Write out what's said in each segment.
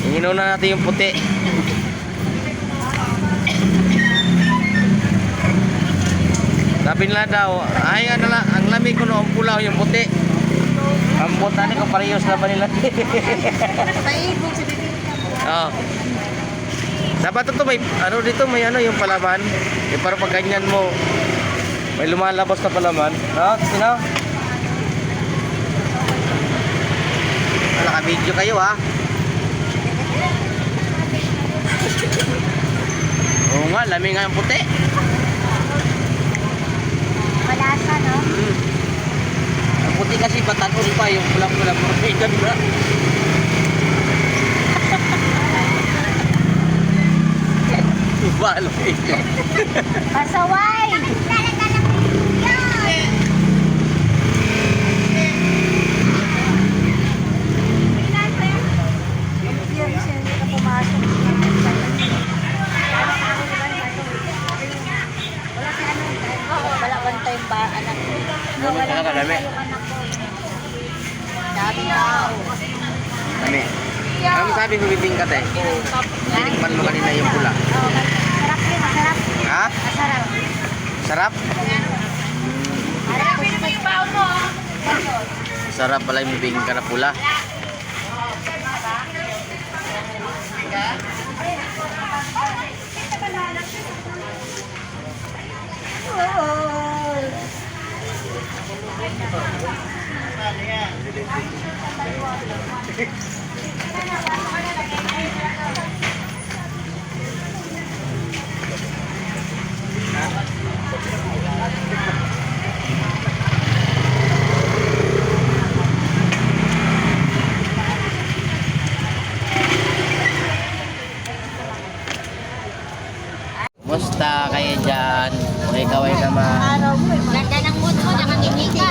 Ihinuw na natin yung puti. Sabi nila daw, ay ano lang, ang lamig ko noong pula yung puti. Ang puta ko parehas na ba nila? Oh. Dapat ito may ano dito, may ano yung palaman. Yung para pag ganyan mo, may lumalabas na palaman. Oh, sino? Naka-video kayo ha. Oo nga, lamig nga yung puti. Malasa, no? Ang puti kasi batanon pa, yung pulang-pulang puti. Ganda. Balo ito. Pasaway! Dami. Ano sabi ko bibingkat eh? Tinikman mo kanina yung pula. Masarap yun, masarap. Ha? Masarap. Sarap? Sarap pala yung bibingka na pula. Musta kayo dyan? May kaway naman. Araw mo, ganda ng mood mo, nakangiti ka.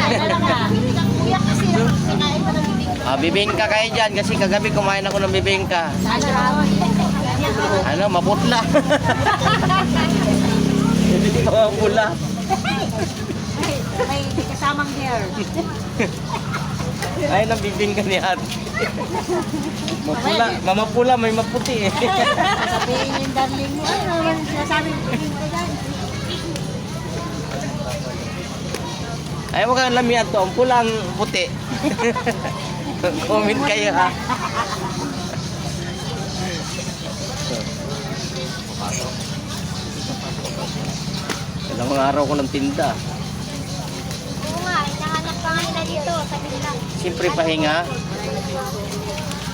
Kuya kasi kinain mo ng bibingka. Bibingka kayo dyan kasi kagabi kumain ako ng bibingka. Ano, maputla. Hindi ko mapula. May kasamang hair. Ay, nang bibingka ni ate. Mapula, mamapula, may maputi eh. Sabihin yung darling mo, ay naman sinasabi mo bibingka dyan. Ay, mo kang lamihan to, ang pulang puti. Comment kayo ha. Ilang mga araw ko ng tinda. Oo nga, hinahanap pa nga nila dito sa biglang. Siyempre pahinga.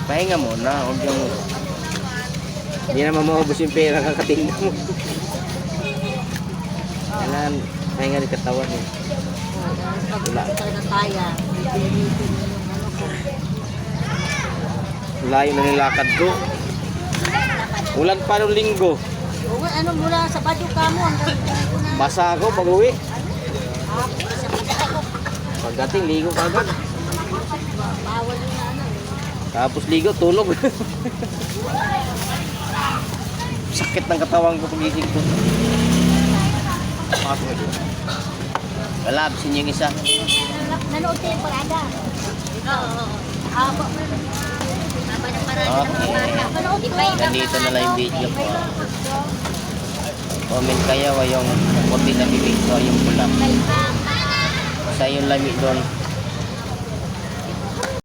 Pahinga muna. Huwag yung... Hindi naman maubos yung pera kakatinda mo. Kailangan pahinga ng katawan eh. Wala. Kaya, Layo na nilakad ko. Ulan pa nung linggo. oo nga, ano mula sa badyo ka mo hanggang Basa ako pag uwi. Pagdating, ligo ka agad. bawal na ano. Tapos ligo, tulog. Sakit ng katawan ko pagising ko. Pasok ito. Galabsin yung isa. Nanood ko yung parada. Oo. Haba mo na. Haba ng parada ng mga bata. Manood ko. Ganito na lang yung video ko. Comment kayo yung puti na bibig ko, yung pula. Sa yung lami doon.